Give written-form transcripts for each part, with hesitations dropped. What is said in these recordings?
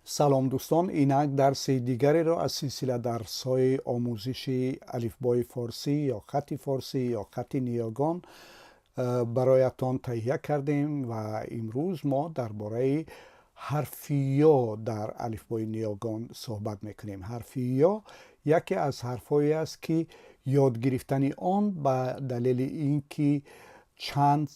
سلام دوستان، اینک درس دیگری را از سلسله درس‌های آموزشی الفبای فارسی یا خط فارسی یا خط نیاگان برایتان تهیه کردیم و امروز ما درباره حرف یا در الفبای نیاگان صحبت میکنیم. حرف یا یکی از حرف‌هایی است که یاد گرفتن آن به دلیل اینکه چند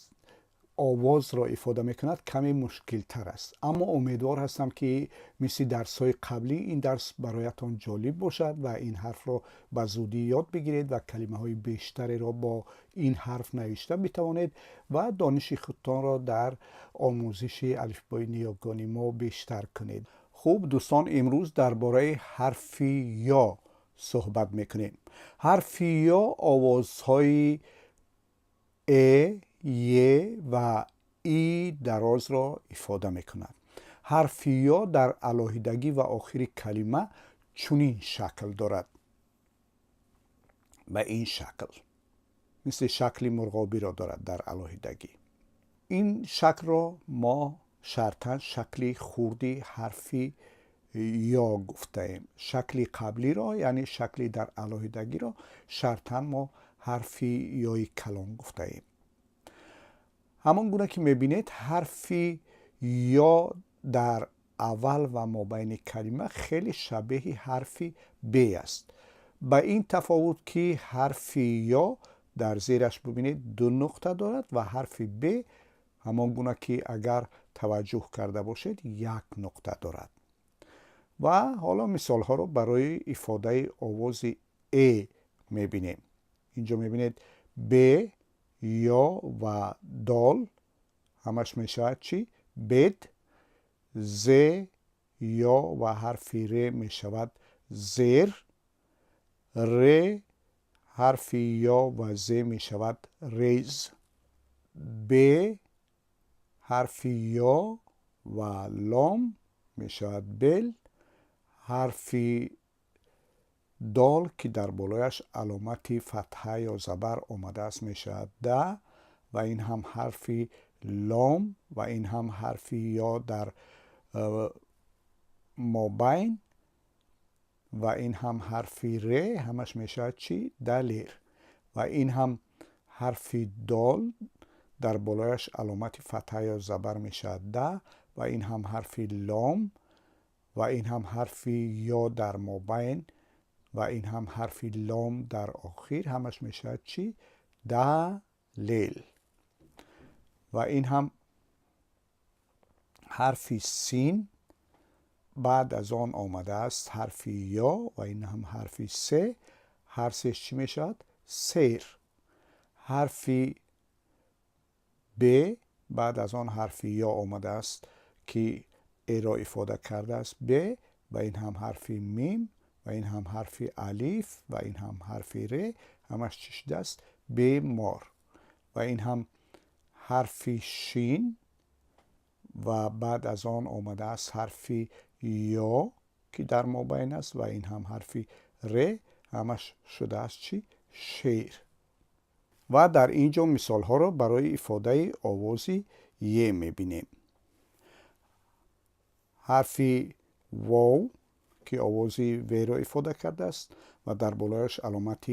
آواز را افاده میکند کمی مشکل تر است، اما امیدوار هستم که مثل درس های قبلی این درس برایتان جالب باشد و این حرف را به زودی یاد بگیرید و کلمه های بیشتری را با این حرف نوشته بتوانید و دانش خودتان را در آموزش الفبای نیاگانی ما بیشتر کنید. خوب دوستان، امروز درباره حرف یا صحبت میکنیم. حرف یا آوازهای ا، ی و ای دراز را افاده می کند. حرف یا در علاهیدگی و آخر کلمه چنین شکل دارد، به این شکل، مثل شکل مرغابی را دارد در علاهیدگی. این شکل را ما شرطاً شکل خردی حرف یا گفته ایم. شکل قبلی را یعنی شکل در علاهیدگی را شرطاً ما حرف یای کلان گفته ایم. همان گونه که میبینید حرف یا در اول و مابین کلمه خیلی شبیه حرف ب است، با این تفاوت که حرف یا در زیرش ببینید دو نقطه دارد و حرف ب همان گونه که اگر توجه کرده باشید یک نقطه دارد. و حالا مثال ها رو برای افاده آواز ا میبینیم. اینجا میبینید ب، یا و دال همش میشود چی؟ بد. ز، یا و حرف ر میشود زر. ر، حرف یا و ز میشود ریز. ب، حرف یا و لام میشود بل. حرف دال که در بالایش علامت فتحه یا زبر آمده است میشود ده و این هم حرف لام و این هم حرف یا در مابین و این هم حرف ر همش میشود چی؟ دلیر. و این هم حرف دال در بالایش علامت فتحه یا زبر میشود ده و این هم حرف لام و این هم حرف یا در مابین و این هم حرف لام در آخر همش میشود چی؟ دلیل. و این هم حرف سین بعد از آن آمده است حرف یا و این هم حرف س، حرفش چی میشود؟ سیر. حرف ب بعد از آن حرف یا آمده است که ای را افاده کرده است ب و این هم حرف میم و این هم حرف الف و این هم حرف ر همش چی شده است؟ ب مار. و این هم حرف شین و بعد از آن آمده است حرف یا که در مابین است و این هم حرف ر همش شده است چی؟ شیر. و در اینجا مثال ها را برای افاده آواز ی میبینیم. حرف واو که آواز و را افاده کرده است و در بالایش علامت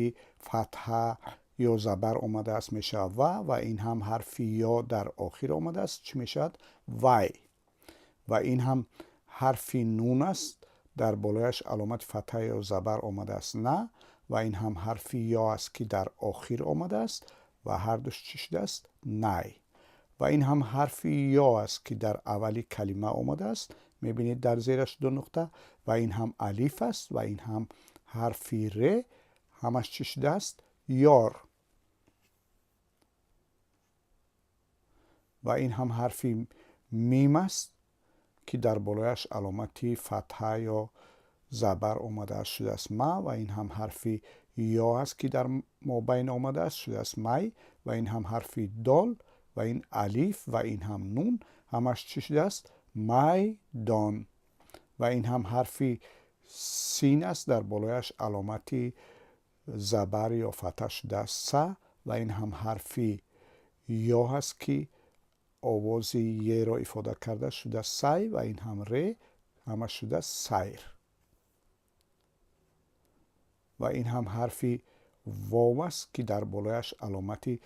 فتحه یا زبر آمده است میشه و این هم حرف یا در آخر آمده است چی میشد؟ وی. و این هم حرف نون است در بالایش علامت فتحه یا زبر آمده است نه و این هم حرف یا است که در آخر آمده است و هر دوش چی شده است؟ نی. و این هم حرف یا است که در اولی کلمه آمده است، میبینید در زیرش دو نقطه و این هم الف است و این هم حرف ر همش چی شده است؟ یار. و این هم حرف میم است که در بالایش علامتی فتحه یا زبر آمده است شده است ما و این هم حرف یا است که در مابین آمده است شده است می و این هم حرف دال و این الف و این هم نون همش چی شده است؟ میدان. و این هم حرف سین است در بالایش علامتی زبر یا فتح شده است س و این هم حرف یا هست که آواز ی را افاده کرده شده سی و این هم ر همش شده سیر. و این هم حرفی واو است که در بالایش علامتی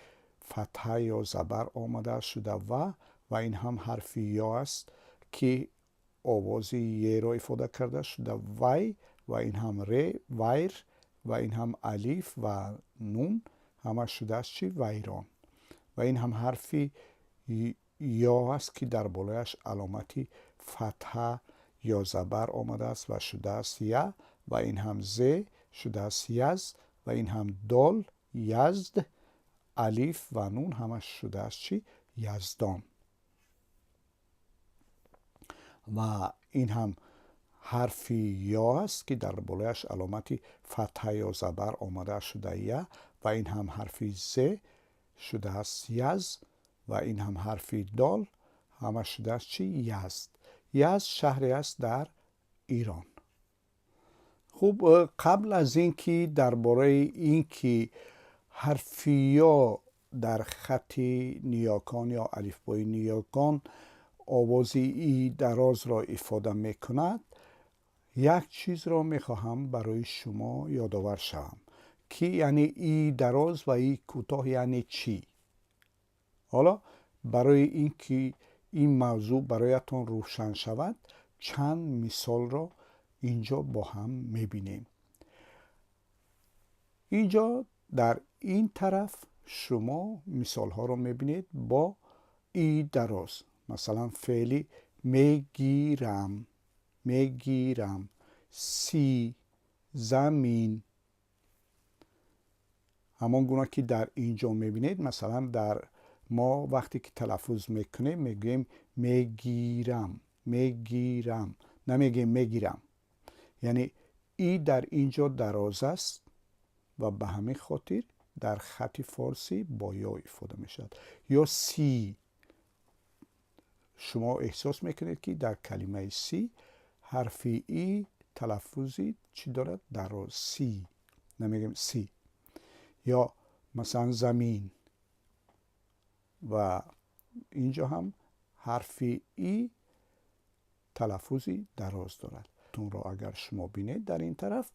فتحه یا زبر آمده شده و این هم حرفی یا است که آوازی ی را افاده کرده شده وی، و این هم ر ویر، و این هم الیف و نون همه شده است چی؟ ویران. و این هم حرفی یا است که در بالایش علامتی فتحه یا زبر آمده است و شده است یا، و این هم ز شده است یز، و این هم دال یزد، الیف و نون همش شده است چی؟ یزدان. و این هم حرفی یا است که در بالایش علامتی فتحه یا زبر آمده شده یا، و این هم حرفی ز شده است یز، و این هم حرفی دال همه شده است چی؟ یزد. یزد شهری است در ایران. خب قبل از اینکه درباره اینکه حرفی یا در خط نیاکان یا الفبای نیاکان آوازی ای دراز را افاده میکند، یک چیز را میخواهم برای شما یادآور شوم که یعنی ای دراز و ای کوتاه یعنی چی. حالا برای اینکه این موضوع برایتان روشن شود چند مثال را اینجا با هم میبینیم. اینجا در این طرف شما مثال ها رو میبینید با ای دراز. مثلا فعلی میگیرم، میگیرم، سی، زمین. همان گونه که در اینجا میبینید مثلا در ما وقتی که تلفظ میکنیم میگیم میگیرم، میگیرم، نمیگیم میگیرم. یعنی ای در اینجا دراز است و به همین خاطر در خط فارسی با یا افاده میشد. یا سی، شما احساس میکنید که در کلمه سی حرفی ای تلفظی چی دارد؟ دراز. سی، نمیگیم سی. یا مثلا زمین، و اینجا هم حرفی ای تلفظی دراز دارد. تون را اگر شما بینید در این طرف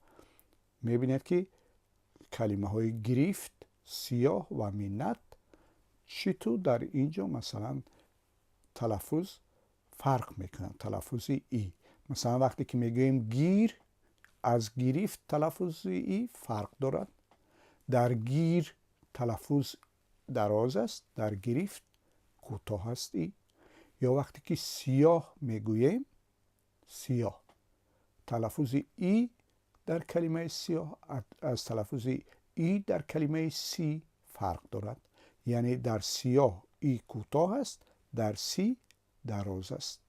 میبینید که کلمه های گرفت، سیاه و منت چطور در اینجا مثلا تلفظ فرق میکنن. تلفظ ای مثلا وقتی که میگوییم گیر، از گرفت تلفظ ای فرق دارد. در گیر تلفظ دراز است، در گرفت کوتاه است ای. یا وقتی که سیاه میگوییم، سیاه تلفظ ای در کلمه سیاه از تلفظ ای در کلمه سی فرق دارد. یعنی در سیاه ای کوتاه است، در سی دراز است.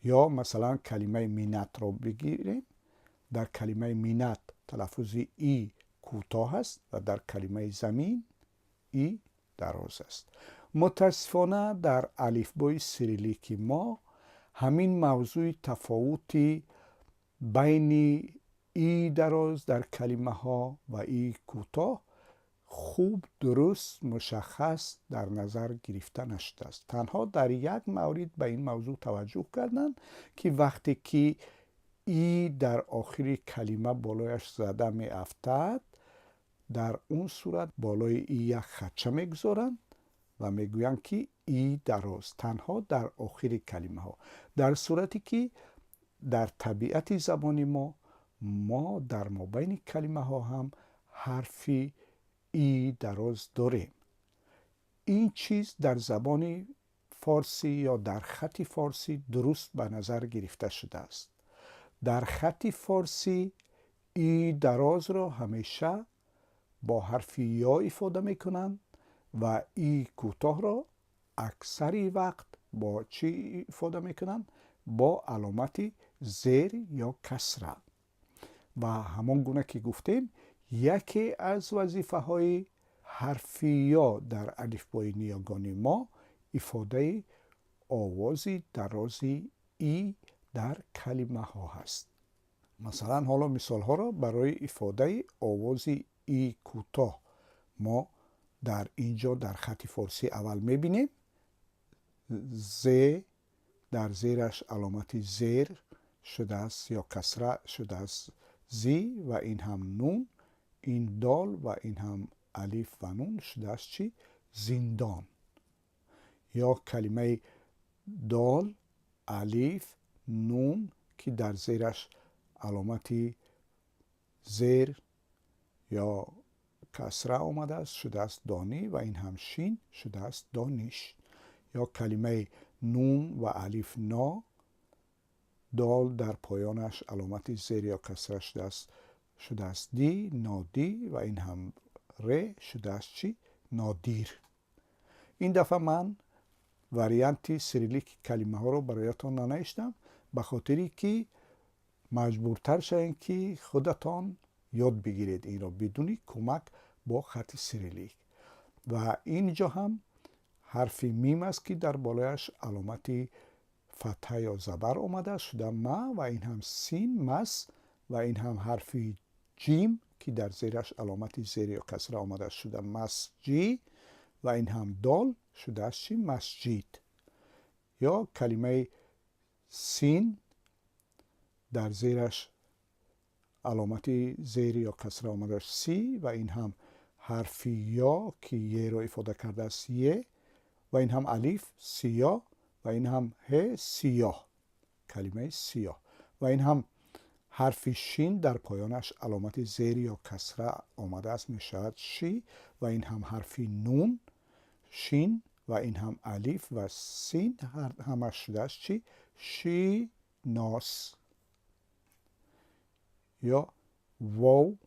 یا مثلا کلمه منت را بگیریم، در کلمه منت تلفظ ای کوتاه است و در کلمه زمین ای دراز است. متاسفانه در الفبای سیریلیک ما همین موضوع تفاوتی بین ای دراز در کلمه ها و ای کوتاه خوب درست مشخص در نظر گرفته نشده است. تنها در یک مورد به این موضوع توجه کردند که وقتی که ای در آخر کلمه بالایش زده می افتد، در اون صورت بالای ای یک خدشه میگذارند و میگویند که ای دراز، تنها در آخر کلمه ها. در صورتی که در طبیعت زبان ما در مابین کلمه ها هم حرفی ای دراز داریم. این چیز در زبان فارسی یا در خط فارسی درست به نظر گرفته شده است. در خط فارسی ای دراز را همیشه با حرف یا افاده میکنند و ای کوتاه را اکثر وقت با چی افاده میکنند؟ با علامت زیر یا کسره. و همان گونه که گفتیم یکی از وظیفه های حرف یا در الفبای نیاگانی ما افاده آوازی درازی ای در کلمه ها هست. مثلا حالا مثال ها را برای افاده آوازی ای کوتاه ما در اینجا در خط فارسی اول میبینیم. ز، در زیرش علامت زیر شده است یا کسره شده است زی و این هم نون، این دال و این هم الف و نون شده است چی؟ زندان. یا کلمه دال، الف، نون که در زیرش علامتی زیر یا کسره آمده است شده است دانی و این هم شین شده است دانش. یا کلمه نون و الف نا، دال در پایانش علامت زیر یا کسره شده است دی، نادی و این هم ر شده است چی؟ نادیر. این دفعه من واریانت سیریلیک کلمه ها رو برایتان ننوشتم به خاطری که مجبورتر شوید که خودتان یاد بگیرید این را بدون کمک با خط سیریلیک. و اینجا هم حرف میم است که در بالایش علامت فتحه یا زبر آمده شده ما و این هم سین مس و این هم حرف جیم که در زیرش علامت زیر یا کسره آمده شده مسجی و این هم دال شده است چی؟ مسجد. یا کلمه سین در زیرش علامت زیر یا کسره آمده سی و این هم حرف یا که یه رو افاده کرده است یه و این هم الف سیاه و این هم ه سیاه، کلمه سیاه. و این هم حرف شین در پایانش علامت زیر یا کسره آمده است میشود شی و این هم حرف نون شین و این هم الف و سین همش شده است چی؟ شی ناس. یا واو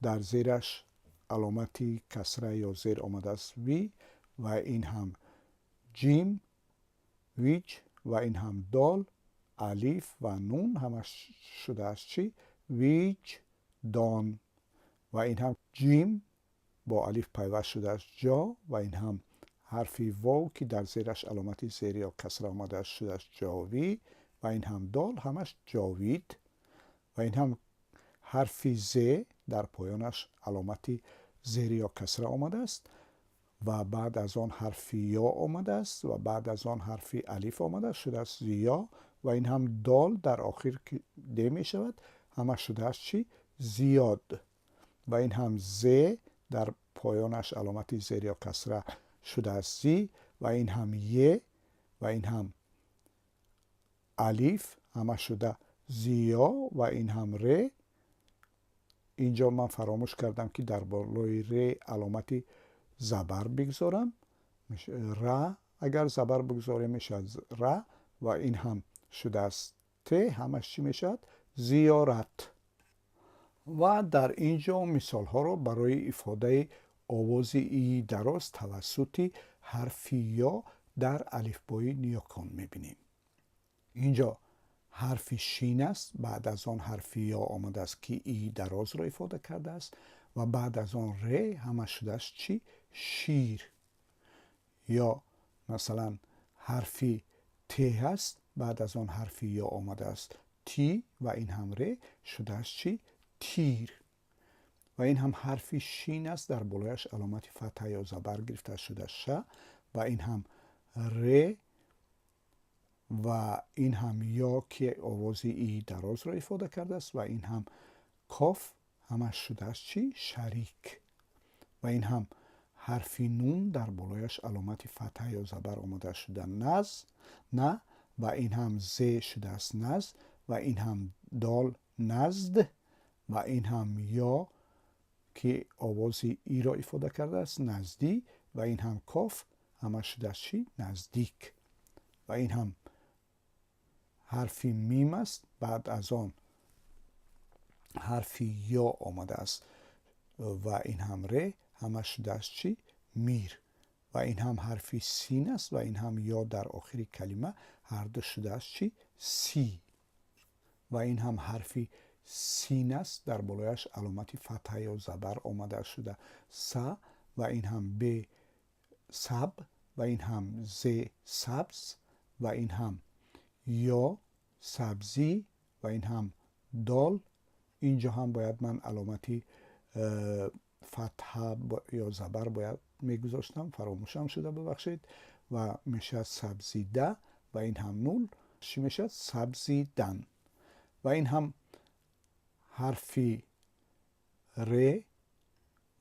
در زیرش علامتی کسره یا زیر آمده است وی و این هم جیم ویج و این هم دال الف و نون همش شده است چی؟ ویج دان و این هم جیم با الف پیوست شده است جا و این هم حرف واو که در زیرش علامتی زیر یا کسره آمده است شده است جاوی و این هم دال همش جاوید و این هم حرف ز در پایانش علامتی زیر یا کسره آمده است و بعد از آن حرف یا آمده است و بعد از آن حرف الف آمده است شده است زیا و این هم دال در آخر که د می شود همه شده است چی؟ زیاد و این هم ز در پایانش علامتی زیر یا کسره شده است زی و این هم ی و این هم الف همه شده زیا و این هم ر. اینجا من فراموش کردم که در بالای ر علامتی زبر بگذارم ر، اگر زبر بگذاریم میشه ر و این هم شده است ت همش چی میشد؟ زیارت. و در اینجا مثال ها رو برای افاده آواز ای دراز توسط حرف یا در الفبای نیوکون میبینیم. اینجا حرف شین است، بعد از آن حرف یا آمده است که ای دراز را افاده کرده است و بعد از آن ر همه شده است چی؟ شیر. یا مثلا حرف ت هست، بعد از آن حرف یا آمده است تی و این هم ر شده است چی؟ تیر. و این هم حرف شین است، در بالایش علامت فتحه یا زبر گرفته شده ش و این هم ر و این هم یا که آواز ای دراز را افاده کرده است و این هم کاف همش شده است چی؟ شریک. و این هم حرف نون در بالایش علامت فتحه یا زبر آمده شده نز نه و این هم ز شده است نز و این هم دال نزد و این هم یا که آواز ای را افاده کرده است نزدی و این هم کاف همش شده است چی؟ نزدیک. و این هم حرف میم است، بعد از آن حرف یا آمده است و این هم ر همش شده است چی؟ میر. و این هم حرف سین است و این هم یا در آخری کلمه هر دو شده است چی؟ سی. و این هم حرف سین است، در بالایش علامت فتحه یا زبر آمده شده س و این هم ب سب و این هم ز سبز و این هم یا سبزی و این هم دال. اینجا هم باید من علامتی فتحه یا زبر باید میگذاشتم، فراموشم شده ببخشید و میشه سبزیده و این هم نول چی میشه؟ سبزیدن. و این هم حرفی ر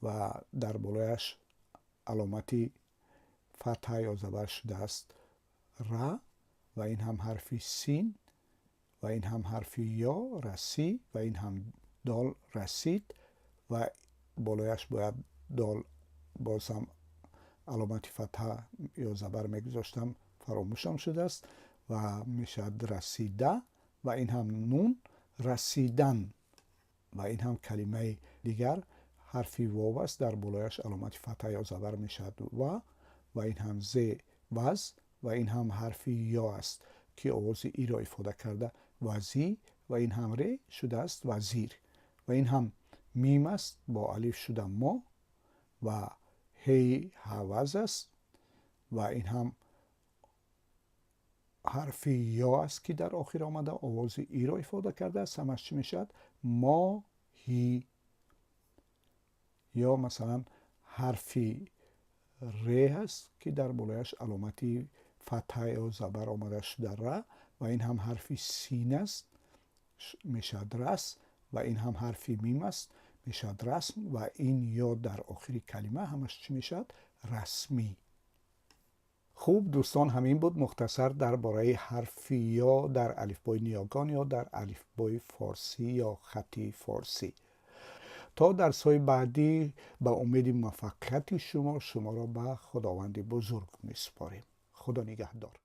و در بالایش علامتی فتحه یا زبر شده است ر و این هم حرفی سین و این هم حرفی یا رسی و این هم دال رسید و بالایش باید دال باز هم علامتی فتحه یا زبر میگذاشتم فراموشم شده است و میشد رسیده و این هم نون رسیدن و این هم کلمه دیگر حرفی واو است در بالایش علامت فتحه یا زبر میشد و این هم ز وز و این هم حرفی یا است که آواز ای را افاده کرده وزی و این هم ر شده است وزیر و این هم میم است با الف شده ما و هی هوز است و این هم حرفی یا است که در آخر آمده آواز ای را افاده کرده است. همش چی میشد؟ ما هی. یا مثلا حرفی ر هست که در بالایش علامتی فتحه یا زبر آمده شده ر و این هم حرفی سین است میشد رس و این هم حرفی میم است میشد رسم و این یا در آخر کلمه همش چی میشد؟ رسمی. خوب دوستان، همین بود مختصر درباره حرف یا در الفبای نیاگان یا در الفبای فارسی یا خطی فارسی. تا درس‌های بعدی به امید موفقیت شما را به خداوند بزرگ میسپاریم. خدا نگهدار.